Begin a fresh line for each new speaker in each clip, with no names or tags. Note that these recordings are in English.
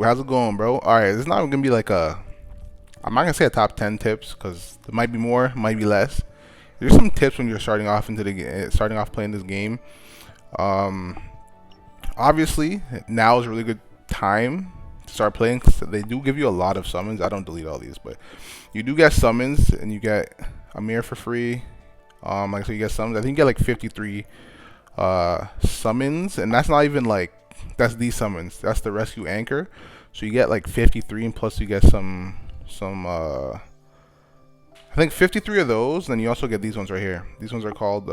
How's it going, bro? All right, it's not gonna be like a. I'm not gonna say a top 10 tips because there might be more, might be less. There's some tips when you're starting off starting off playing this game. Um, Obviously, now is a really good time to start playing 'cause they do give you a lot of summons. I don't delete all these, but you do get summons and you get Amir for free. Like so, you get summons. I think you get like 53 summons, and that's not even like that's these summons. That's the rescue anchor. So you get like 53, and plus you get some I think 53 of those. Then you also get these ones right here. These ones are called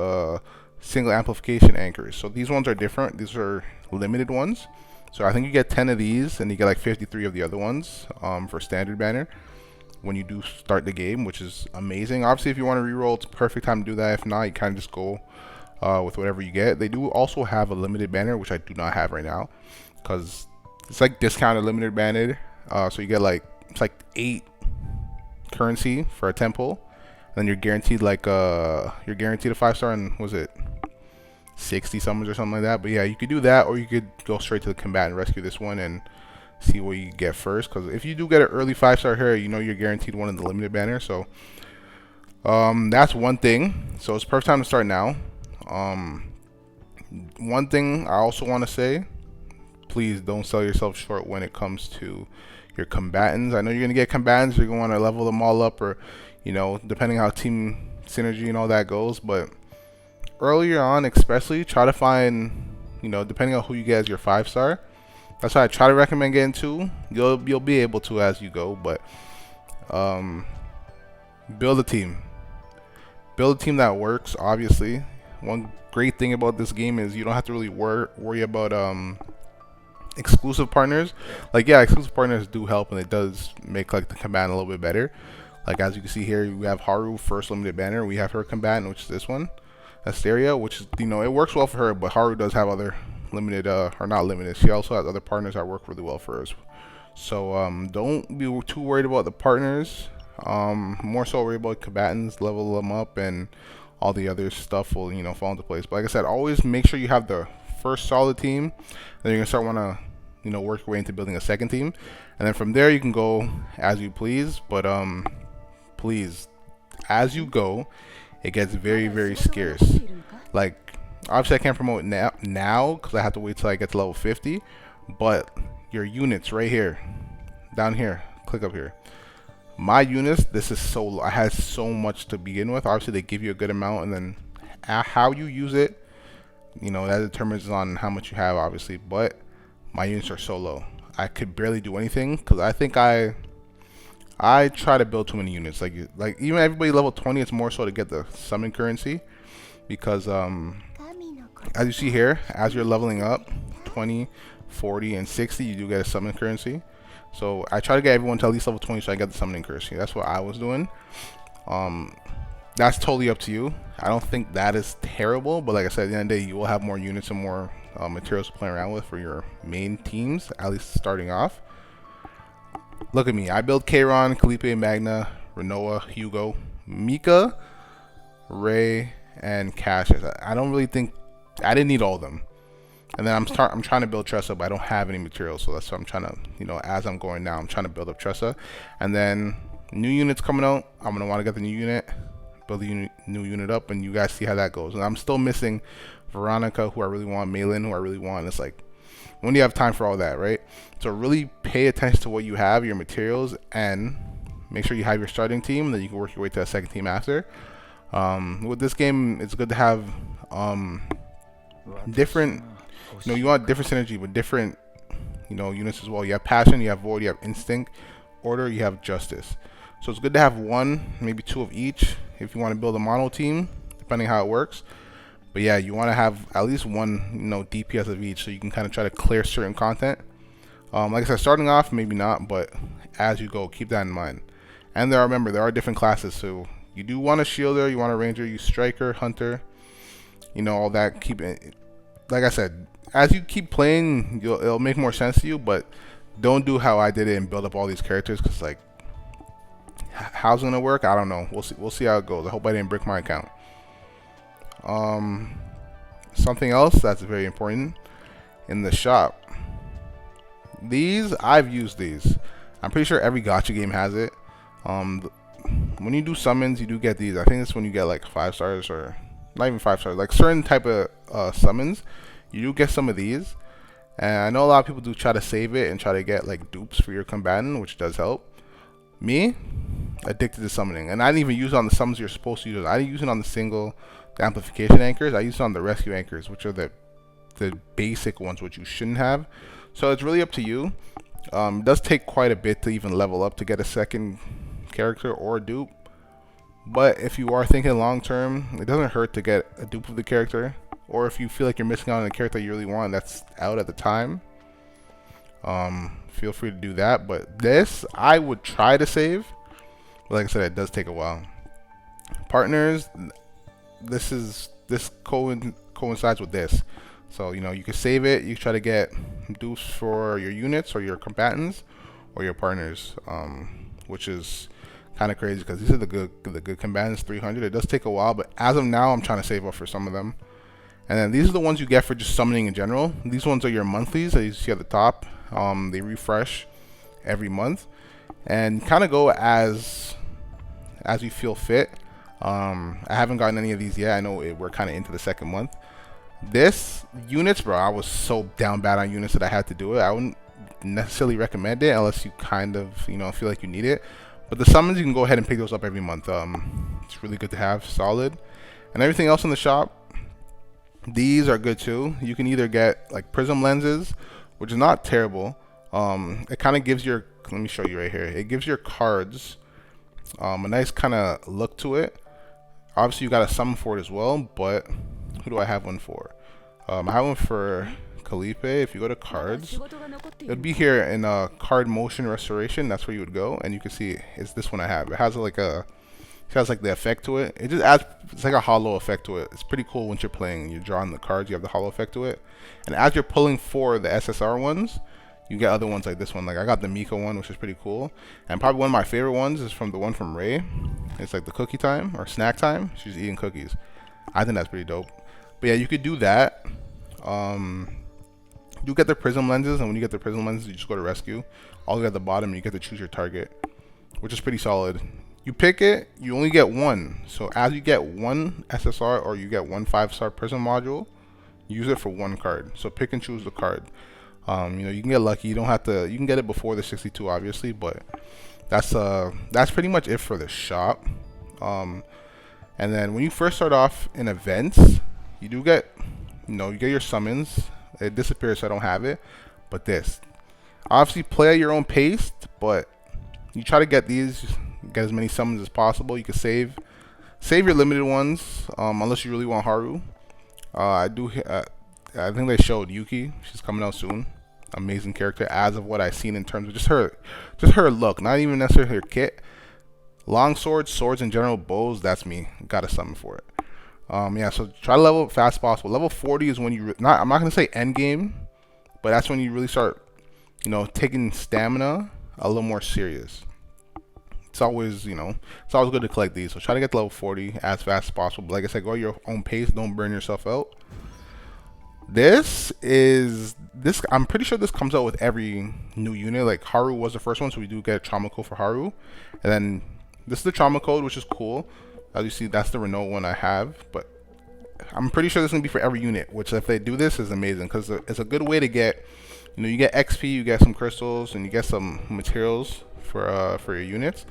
single amplification anchors. So these ones are different. These are limited ones. So I think you get 10 of these, and you get like 53 of the other ones for standard banner when you do start the game, which is amazing. Obviously, if you want to reroll, it's a perfect time to do that. If not, you kind of just go with whatever you get. They do also have a limited banner, which I do not have right now, because it's like discounted limited banner. So you get like it's like 8 currency for a temple, and then you're guaranteed like you're guaranteed a 5-star, and was it 60 summons or something like that. But yeah, you could do that, or you could go straight to the combat and rescue this one and see what you get first. Because if you do get an early 5-star here, you know you're guaranteed one in the limited banner. So that's one thing. So it's perfect time to start now. One thing I also want to say, please don't sell yourself short when it comes to your combatants. I know you're gonna get combatants, you're gonna want to level them all up, or depending how team synergy and all that goes. But earlier on, especially, try to find, depending on who you get as your 5-star. That's why I try to recommend getting 2. You'll be able to as you go, but build a team. Build a team that works. Obviously, one great thing about this game is you don't have to really worry about exclusive partners. Like, yeah, exclusive partners do help, and it does make like the combatant a little bit better. Like, as you can see here, we have Haru first limited banner. We have her combatant, which is this one, Asteria, which is, it works well for her, but Haru does have other limited or not limited, she also has other partners that work really well for her. So don't be too worried about the partners. More so worry about combatants, level them up, and all the other stuff will fall into place. But like I said, always make sure you have the first solid team, then you're gonna start work your way into building a second team, and then from there you can go as you please. But please, as you go, it gets very, very scarce. Like, obviously I can't promote now because I have to wait till I get to level 50, but your units right here, down here, click up here. My units, this is so low. I had so much to begin with. Obviously they give you a good amount, and then how you use it, that determines on how much you have, obviously. But my units are so low, I could barely do anything because I think I try to build too many units. Like even everybody level 20, it's more so to get the summon currency, because as you see here, as you're leveling up 20, 40, and 60, you do get a summon currency. So I try to get everyone to at least level 20 so I get the summoning currency. That's what I was doing. That's totally up to you. I don't think that is terrible, but like I said, at the end of the day, you will have more units and more materials to play around with for your main teams, at least starting off. Look at me. I build Kayron, Kalipe, Magna, Renoa, Hugo, Mika, Ray, and Cassius. I don't really think I didn't need all of them. And then I'm trying to build Tressa, but I don't have any materials, so that's what I'm trying to, as I'm going now, I'm trying to build up Tressa. And then new units coming out, I'm gonna want to get the new unit, build the new unit up, and you guys see how that goes. And I'm still missing Veronica, who I really want, Malin, who I really want. It's like, when do you have time for all that, right? So really pay attention to what you have, your materials, and make sure you have your starting team, then you can work your way to a second team after. With this game, it's good to have different, you want different synergy with different, units as well. You have passion, you have void, you have instinct, order, you have justice. So it's good to have 1, maybe 2 of each if you want to build a mono team, depending how it works. But yeah, you want to have at least 1, DPS of each, so you can kind of try to clear certain content. Like I said, starting off, maybe not, but as you go, keep that in mind. And remember, there are different classes, so you do want a shielder, you want a ranger, you striker, hunter, all that. Keep it, like I said, as you keep playing, it'll make more sense to you, but don't do how I did it and build up all these characters, because like, how's it gonna work? I don't know. We'll see how it goes. I hope I didn't break my account. Something else that's very important in the shop, These, I've used these. I'm pretty sure every gacha game has it. Um, when you do summons, you do get these. I think it's when you get like 5 stars, or not even 5 stars, like certain type of summons. You do get some of these, and I know a lot of people do try to save it and try to get like dupes for your combatant, which does help. Me, addicted to summoning, and I didn't even use it on the summons you're supposed to use. I didn't use it on the single, the amplification anchors. I used it on the rescue anchors, which are the basic ones, which you shouldn't have. So it's really up to you. It does take quite a bit to even level up to get a second character or a dupe. But if you are thinking long term, it doesn't hurt to get a dupe of the character. Or if you feel like you're missing out on a character you really want that's out at the time, feel free to do that. But this, I would try to save. But like I said, it does take a while. Partners, this coincides with this. So, you know, you can save it. You try to get dupes for your units or your combatants or your partners, which is kind of crazy because these are the good combatants. 300. It does take a while, but as of now, I'm trying to save up for some of them. And then these are the ones you get for just summoning in general. These ones are your monthlies that you see at the top. They refresh every month and kind of go as you feel fit. I haven't gotten any of these yet. I know we're kind of into the second month. This units, bro, I was so down bad on units that I had to do it. I wouldn't necessarily recommend it unless you kind of, you know, feel like you need it. But the summons, you can go ahead and pick those up every month. It's really good to have, solid. And everything else in the shop, these are good too. You can either get like prism lenses, which is not terrible. It kind of gives your, let me show you right here. It gives your cards a nice kind of look to it. Obviously, you got to summon for it as well, but who do I have one for? I have one for Calipe. If you go to cards, it would be here in card motion restoration. That's where you would go, and you can see it's this one I have. It has like it has like the effect to it. It just adds, it's like a hollow effect to it. It's pretty cool once you're playing. You're drawing the cards, you have the hollow effect to it, and as you're pulling for the SSR ones, you get other ones like this one. Like I got the Mika one, which is pretty cool, and probably one of my favorite ones is from the one from Ray. It's like the cookie time or snack time. She's eating cookies. I think that's pretty dope. But yeah, you could do that. You get the prism lenses, and when you get the prism lenses, you just go to rescue. All the way at the bottom, and you get to choose your target, which is pretty solid. You pick it, you only get one. So as you get one SSR or you get one 5-star prism module, use it for one card. So pick and choose the card. You know, you can get lucky. You don't have to. You can get it before the 62, obviously, but that's pretty much it for the shop. And then when you first start off in events, you do get, you know, you get your summons. It disappears, so I don't have it. But this, obviously, play at your own pace. But you try to get these, get as many summons as possible. You can save your limited ones, unless you really want Haru. I think they showed Yuki. She's coming out soon. Amazing character as of what I've seen in terms of just her look, not even necessarily her kit. Long swords in general, bows. That's me. Got a summon for it. Yeah. So try to level up fast as possible. Level 40 is when you I'm not gonna say end game, but that's when you really start, you know, taking stamina a little more serious. It's always, you know, it's always good to collect these. So try to get to level 40 as fast as possible. But like I said, go at your own pace. Don't burn yourself out. I'm pretty sure this comes out with every new unit. Like Haru was the first one, so we do get a trauma code for Haru. And then this is the trauma code, which is cool. As you see, that's the Renault one I have. But I'm pretty sure this is going to be for every unit, which if they do this is amazing. Because it's a good way to get, you know, you get XP, you get some crystals, and you get some materials for your units.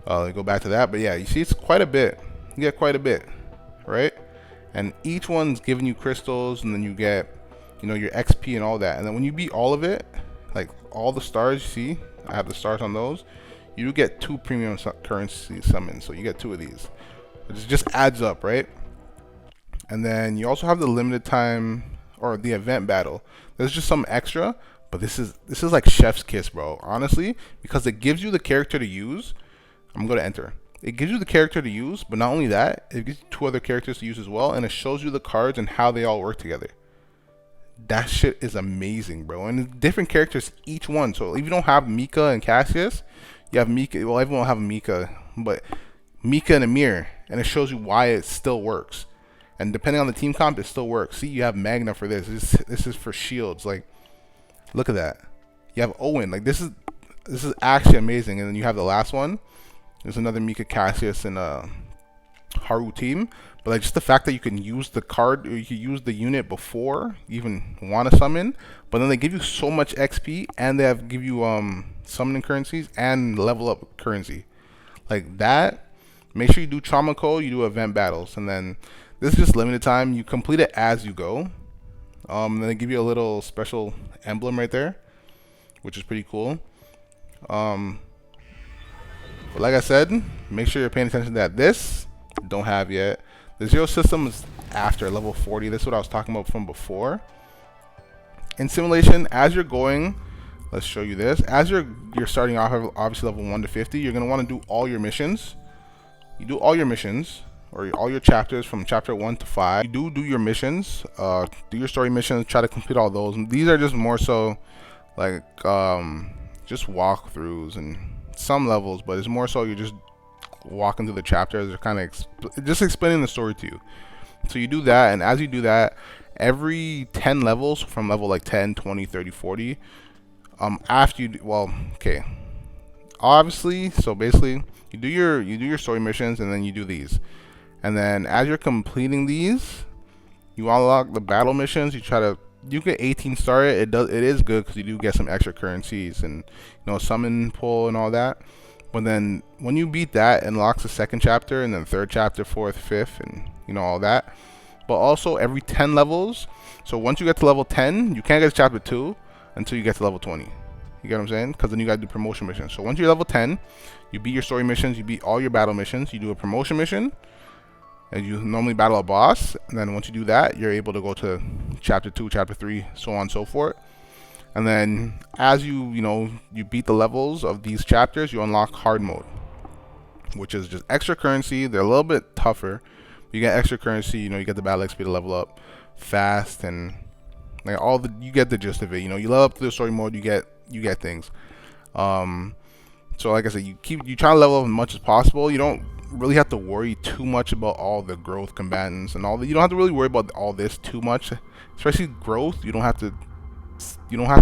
Go back to that. But yeah, you see it's quite a bit. You get quite a bit, right? And each one's giving you crystals, and then you get, you know, your XP and all that. And then when you beat all of it, like all the stars, you see, I have the stars on those, you do get 2 premium currency summons. So you get 2 of these. It just adds up, right? And then you also have the limited time or the event battle. There's just some extra, but this is like chef's kiss, bro. Honestly, because it gives you the character to use. I'm going to enter. It gives you the character to use, but not only that, it gives you 2 other characters to use as well, and it shows you the cards and how they all work together. That shit is amazing, bro. And different characters, each one. So if you don't have Mika and Cassius, you have Mika. Well, everyone will have Mika, but Mika and Amir, and it shows you why it still works. And depending on the team comp, it still works. See, you have Magna for this. This is for shields. Like, look at that. You have Owen. Like this is actually amazing. And then you have the last one. There's another Mika Cassius and Haru team. But like just the fact that you can use the card, or you can use the unit before you even want to summon, but then they give you so much XP, and give you summoning currencies and level up currency. Like that. Make sure you do trauma code, you do event battles, and then this is just limited time. You complete it as you go. Then they give you a little special emblem right there, which is pretty cool. But like I said, make sure you're paying attention to that. This don't have yet. The zero system is after level 40. This is what I was talking about from before. In simulation, as you're going, let's show you this. As you're starting off, obviously level 1 to 50, you're gonna want to do all your missions. You do all your missions, or all your chapters from chapter 1 to 5. You do your missions, do your story missions, try to complete all those. These are just more so like just walkthroughs and some levels, but it's more so you're just walking through the chapters. They're kind of just explaining the story to you. So you do that, and as you do that, every 10 levels, from level like 10, 20, 30, 40, after you do, well, okay, obviously, so basically you do your story missions, and then you do these, and then as you're completing these, you unlock the battle missions. You get 18 star it. It is good because you do get some extra currencies and summon pull and all that. But then when you beat that, it unlocks the second chapter, and then third chapter, fourth, fifth, and all that. But also every 10 levels, so once you get to level 10, you can't get to chapter 2 until you get to level 20. You get what I'm saying? Because then you gotta do promotion missions. So once you're level 10, you beat your story missions, you beat all your battle missions, you do a promotion mission, and you normally battle a boss. And then once you do that, you're able to go to chapter 2, chapter 3, so on and so forth. And then as you beat the levels of these chapters, you unlock hard mode, which is just extra currency. They're a little bit tougher. You get extra currency, you get the battle XP to level up fast, and like you get the gist of it. You level up to the story mode, you get things. So like I said, you try to level up as much as possible. You don't really have to worry too much about all the growth combatants and all that. You don't have to really worry about all this too much, especially growth. You don't have to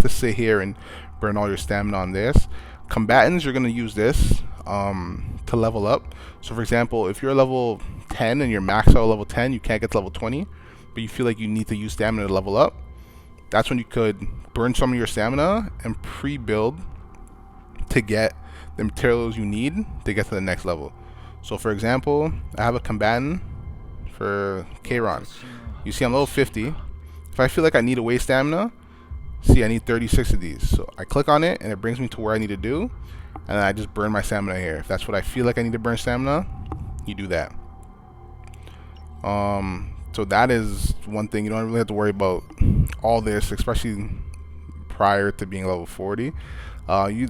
sit here and burn all your stamina on this. Combatants, you're gonna use this to level up. So for example, if you're level 10 and you're maxed out level 10, you can't get to level 20, but you feel like you need to use stamina to level up. That's when you could burn some of your stamina and pre-build to get the materials you need to get to the next level. So for example, I have a combatant for Kayron. You see I'm level 50. If I feel like I need to waste stamina, see I need 36 of these. So I click on it and it brings me to where I need to do, and then I just burn my stamina here. If that's what I feel like I need to burn stamina, you do that. So that is one thing. You don't really have to worry about all this, especially prior to being level 40.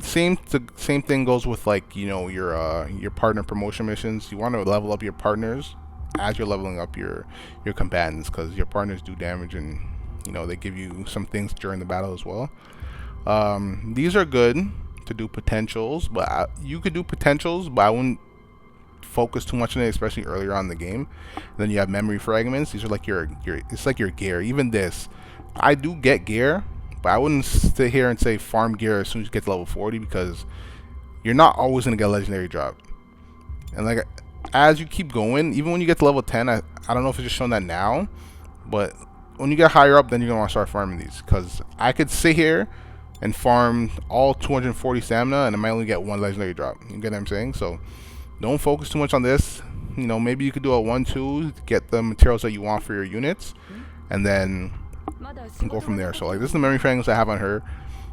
Same thing goes with like your partner promotion missions. You want to level up your partners as you're leveling up your combatants, because your partners do damage, and they give you some things during the battle as well. These are good to do potentials, but you could do potentials, but I wouldn't focus too much on it, especially earlier on in the game. And then you have memory fragments. These are like it's like your gear. Even this, I do get gear, but I wouldn't sit here and say farm gear as soon as you get to level 40, because you're not always gonna get a legendary drop. And like as you keep going, even when you get to level 10, I don't know if it's just showing that now, but when you get higher up, then you're gonna want to start farming these, because I could sit here and farm all 240 stamina and I might only get one legendary drop. You get what I'm saying? So don't focus too much on this. Maybe you could do a 1-2 to get the materials that you want for your units, and then go from there. So like this is the memory fragments I have on her.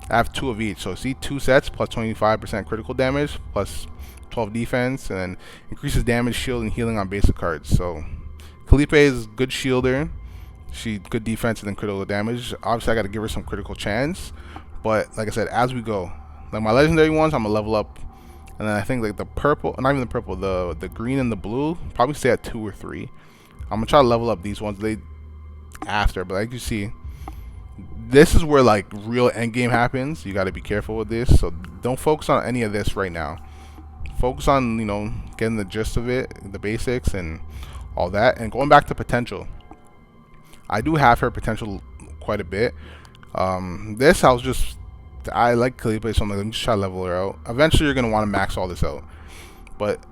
I have 2 of each. So see, 2 sets plus 25% critical damage plus 12 defense, and then increases damage, shield, and healing on basic cards. So Felipe is good shielder. She good defense and then critical damage. Obviously I got to give her some critical chance, but like I said, as we go, like my legendary ones, I'm gonna level up, and then I think like the purple, not even the purple, the green and the blue probably stay at 2 or 3. I'm gonna try to level up these ones after, but like you see, this is where like real end game happens. You got to be careful with this, so don't focus on any of this right now. Focus on getting the gist of it, the basics and all that. And going back to potential, I do have her potential quite a bit. This I was just I like Calipe, so I'm like, let me just try to level her out. Eventually, you're gonna want to max all this out. But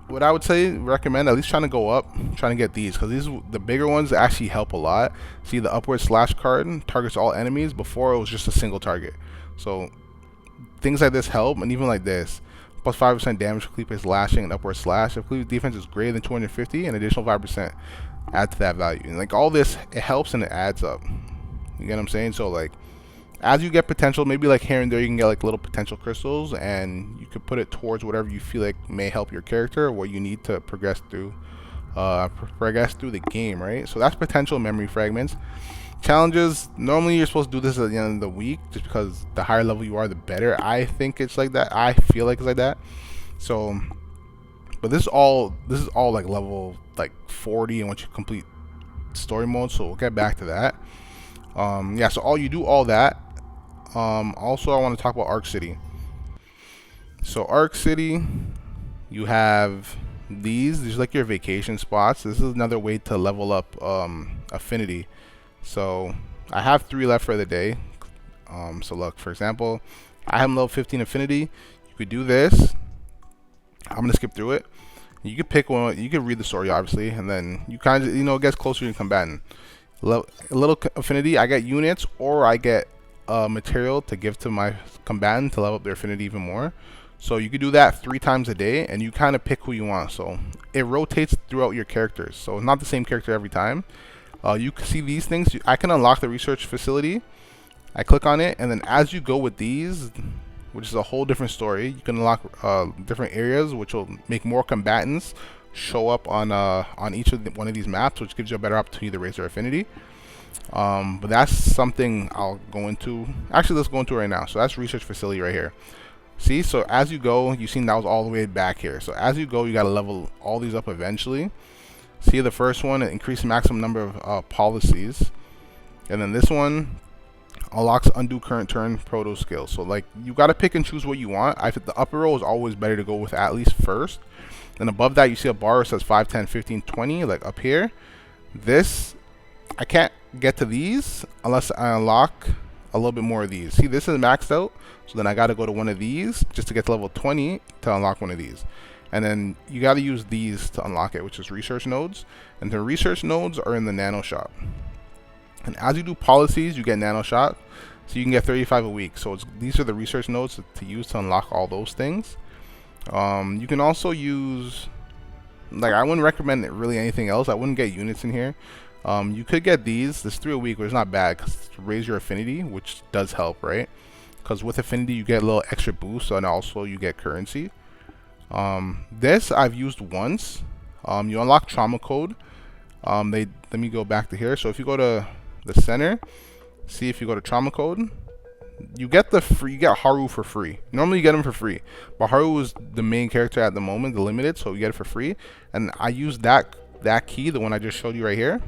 what I would say, recommend at least trying to go up, trying to get these, because these the bigger ones actually help a lot. See, the upward slash card targets all enemies. Before it was just a single target. So things like this help, and even like this. Plus 5% damage for Calipe's lashing and upward slash. If Calipe's defense is greater than 250, an additional 5% add to that value. And like all this, it helps and it adds up. You get what I'm saying? So like, as you get potential, maybe like here and there you can get like little potential crystals, and you could put it towards whatever you feel like may help your character or what you need to progress through the game, right? So that's potential memory fragments. Challenges, normally you're supposed to do this at the end of the week, just because the higher level you are, the better. I think it's like that. I feel like it's like that. So, but this is all like level like 40, and once you complete story mode, so we'll get back to that. Yeah, so you do all that. Also, I want to talk about Arc City. So Arc City, you have these are like your vacation spots. This is another way to level up affinity. So I have 3 left for the day. So look, for example, I have level 15 affinity. You could do this. I'm gonna skip through it. You could pick one. You could read the story, obviously, and then you kind of, it gets closer to your combatant. A little affinity, I get units, or I get material to give to my combatant to level up their affinity even more. So you could do that 3 times a day, and you kind of pick who you want. So it rotates throughout your characters, so it's not the same character every time. You can see these things. I can unlock the research facility. I click on it, and then as you go with these, which is a whole different story, you can unlock different areas, which will make more combatants show up on each of one of these maps, which gives you a better opportunity to raise their affinity. But that's something I'll go into. Actually, let's go into it right now. So that's research facility right here. See, so as you go, you've seen that was all the way back here. So as you go, you got to level all these up eventually. See, the first one, it increases maximum number of policies, and then this one unlocks undo current turn proto skill. So like, you got to pick and choose what you want. I think the upper row is always better to go with at least first. Then above that, you see a bar that says 5, 10, 15, 20, like up here. This, I can't get to these unless I unlock a little bit more of these. See, this is maxed out, so then I got to go to one of these just to get to level 20 to unlock one of these. And then you got to use these to unlock it, which is research nodes. And the research nodes are in the nano shop. And as you do policies, you get nano shop, so you can get 35 a week. So these are the research nodes to use to unlock all those things. You can also use, like, I wouldn't recommend really anything else. I wouldn't get units in here. You could get these. This 3 a week, which is not bad, because to raise your affinity, which does help, right? Because with affinity, you get a little extra boost, and also you get currency. This I've used once. You unlock trauma code. Let me go back to here. So if you go to the center, see, if you go to trauma code, you get you get Haru for free. Normally you get him for free, but Haru is the main character at the moment, the limited, so you get it for free. And I used that key, the one I just showed you right here,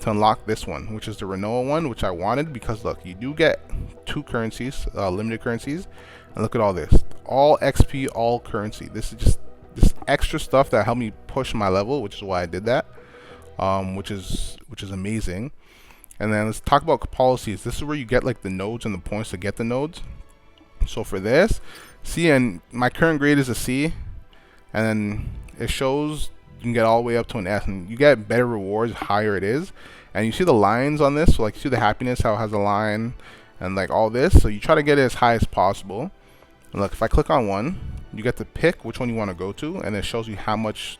to unlock this one, which is the Renoa one, which I wanted because look, you do get 2 currencies, limited currencies, and look at all this, all XP, all currency. This is just this extra stuff that helped me push my level, which is why I did that, which is amazing. And then let's talk about policies. This is where you get like the nodes and the points to get the nodes. So for this, see, and my current grade is a C, and then it shows you can get all the way up to an S, and you get better rewards higher it is. And you see the lines on this, so like you see the happiness, how it has a line, and like all this. So you try to get it as high as possible. And look, if I click on one, you get to pick which one you want to go to, and it shows you how much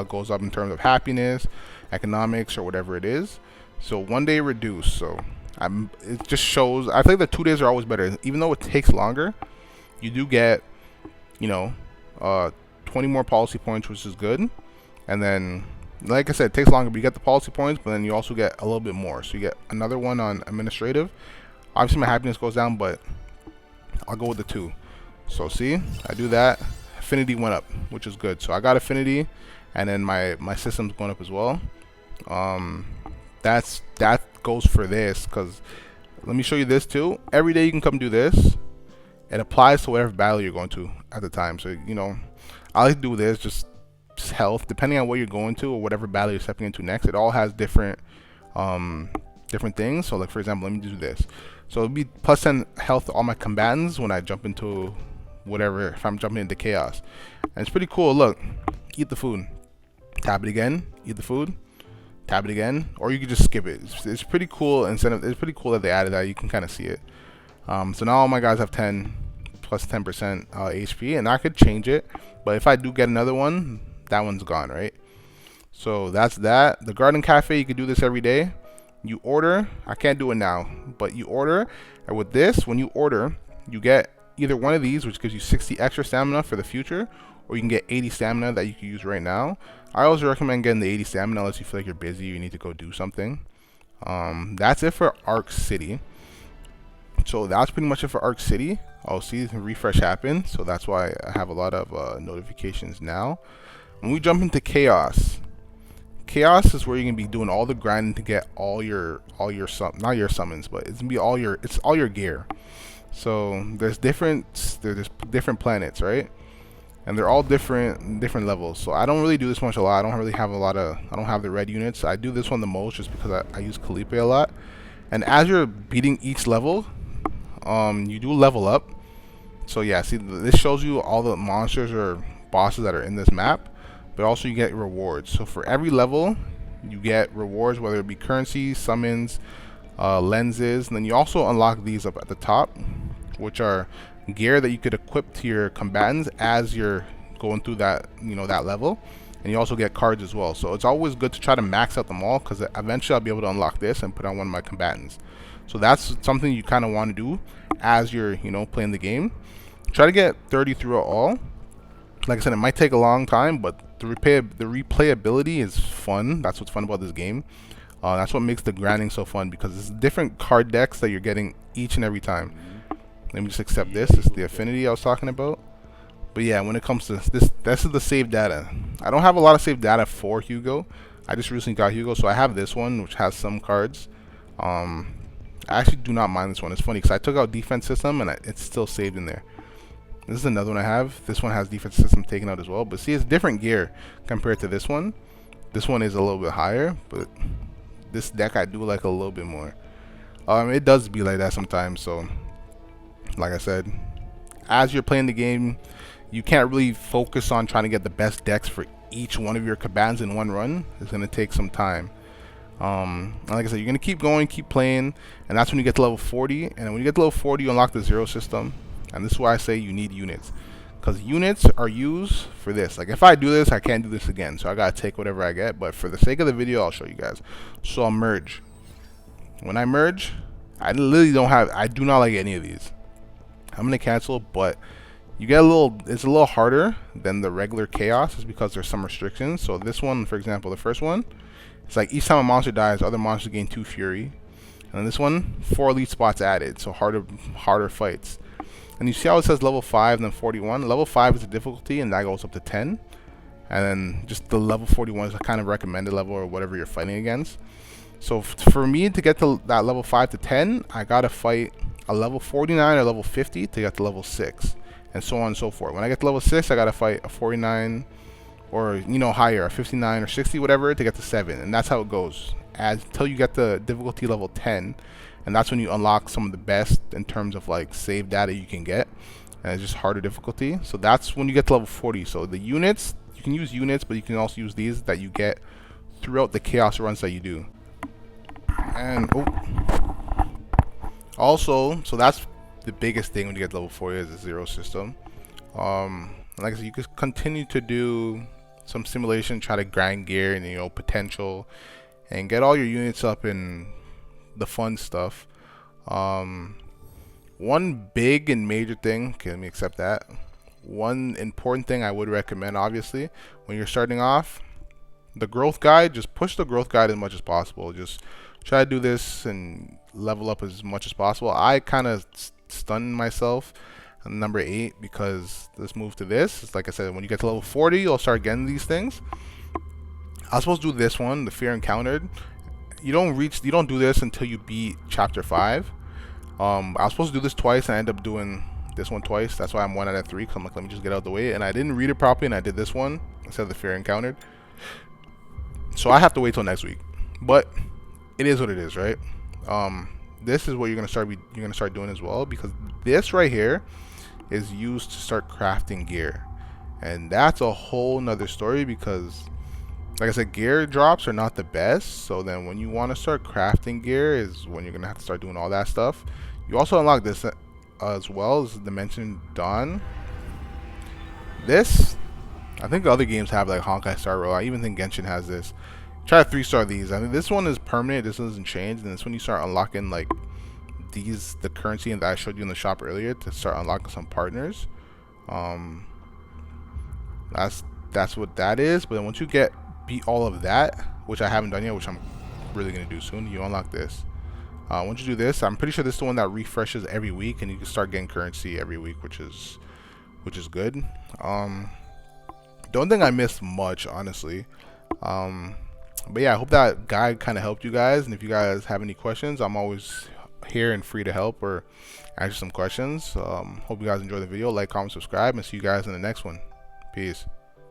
goes up in terms of happiness, economics, or whatever it is. So 1 day reduced. So it just shows. I think the 2 days are always better, even though it takes longer. You do get, 20 more policy points, which is good. And then, like I said, it takes longer, but you get the policy points, but then you also get a little bit more. So you get another one on administrative. Obviously, my happiness goes down, but I'll go with the 2. So see, I do that. Affinity went up, which is good. So I got affinity, and then my system's going up as well. That goes for this, because let me show you this too. Every day you can come do this. It applies to whatever battle you're going to at the time. So I like to do this, just health, depending on what you're going to or whatever battle you're stepping into next. It all has different different things. So like for example, let me do this. So it'll be plus 10 health to all my combatants when I jump into whatever, if I'm jumping into chaos. And it's pretty cool. Look, eat the food, tap it again, eat the food, tap it again, or you can just skip it. It's pretty cool. Instead of, it's pretty cool that they added that. You can kind of see it. So now all my guys have 10 plus 10% HP, and I could change it, but if I do get another one, that one's gone, right? So that's that. The Garden Cafe, you can do this every day. You order, I can't do it now, but you order, and with this, when you order, you get either one of these, which gives you 60 extra stamina for the future, or you can get 80 stamina that you can use right now. I always recommend getting the 80 stamina unless you feel like you're busy, you need to go do something. That's it for Ark City. So that's pretty much it for Ark City. I'll see the refresh happen, so that's why I have a lot of notifications now. When we jump into Chaos, Chaos is where you're gonna be doing all the grinding to get all your not your summons, but it's gonna be all your gear. So there's different planets, right? And they're all different levels. So I don't really do this much a lot. I don't really have I don't have the red units. I do this one the most just because I use Calliope a lot. And as you're beating each level, you do level up. So yeah, see, this shows you all the monsters or bosses that are in this map, but also you get rewards. So for every level, you get rewards, whether it be currency, summons, lenses, and then you also unlock these up at the top, which are gear that you could equip to your combatants as you're going through that, that level. And you also get cards as well. So it's always good to try to max out them all, because eventually I'll be able to unlock this and put on one of my combatants. So that's something you kind of want to do as you're, playing the game. Try to get 30 through it all. Like I said, it might take a long time, but the replayability is fun. That's what's fun about this game. That's what makes the grinding so fun, because it's different card decks that you're getting each and every time. Let me just accept this. It's the affinity I was talking about. But yeah, when it comes to this is the save data. I don't have a lot of save data for Hugo. I just recently got Hugo, so I have this one, which has some cards. I actually do not mind this one. It's funny because I took out defense system and it's still saved in there. This is another one I have. This one has defense system taken out as well. But see, it's different gear compared to this one. This one is a little bit higher, but this deck I do like a little bit more. It does be like that sometimes. So, like I said, as you're playing the game, you can't really focus on trying to get the best decks for each one of your combatants in one run. It's going to take some time. And like I said, you're going to keep going, keep playing, and that's when you get to level 40. And when you get to level 40, you unlock the zero system. And this is why I say you need units, because units are used for this. Like if I do this, I can't do this again, so I gotta take whatever I get. But for the sake of the video, I'll show you guys. So I'll merge. When I merge, I do not like any of these. I'm gonna cancel, but you get it's a little harder than the regular chaos, is because there's some restrictions. So this one, for example, the first one, it's like each time a monster dies, other monsters gain 2 fury. And this one, 4 elite spots added, so harder fights. And you see how it says level 5 and then 41? Level 5 is the difficulty, and that goes up to 10. And then just the level 41 is a kind of recommended level, or whatever you're fighting against. So for me to get to that level 5 to 10, I gotta fight a level 49 or level 50 to get to level 6. And so on and so forth. When I get to level 6, I gotta fight a 49 or higher, a 59 or 60, whatever, to get to 7. And that's how it goes until you get the difficulty level 10. And that's when you unlock some of the best in terms of like save data you can get, and it's just harder difficulty. So that's when you get to level 40. So the units, you can use units, but you can also use these that you get throughout the chaos runs that you do. And also, so that's the biggest thing when you get to level 40 is the zero system. Like I said, you could continue to do some simulation, try to grind gear and potential, and get all your units up in the fun stuff. One big and major thing, okay, let me accept that. One important thing I would recommend, obviously, when you're starting off, the growth guide, just push the growth guide as much as possible. Just try to do this and level up as much as possible. I kind of stunned myself on number 8 because let's move to this. It's like I said, when you get to level 40, you'll start getting these things. I was supposed to do this one, the fear encountered. You don't do this until you beat chapter 5. I was supposed to do this twice, and I ended up doing this one twice. That's why I'm 1 out of 3, because I'm like, let me just get out of the way. And I didn't read it properly, and I did this one instead of the fear encountered. So I have to wait till next week. But it is what it is, right? this is what you're gonna start doing as well, because this right here is used to start crafting gear, and that's a whole nother story, because like I said, gear drops are not the best. So then when you want to start crafting gear is when you're gonna have to start doing all that stuff. You also unlock this as well as Dimension Dawn. This, I think the other games have, like Honkai Star Rail. I even think Genshin has this. Try to 3-star these. I think this one is permanent. This doesn't change. And this when you start unlocking like the currency that I showed you in the shop earlier to start unlocking some partners. That's what that is. But then once you beat all of that, which I haven't done yet, which I'm really gonna do soon, you unlock this. Once you do this, I'm pretty sure this is the one that refreshes every week, and you can start getting currency every week, which is good. Don't think I missed much, honestly. But yeah, I hope that guide kind of helped you guys. And if you guys have any questions, I'm always here and free to help or answer some questions. Hope you guys enjoy the video. Like, comment, subscribe, and see you guys in the next one. Peace.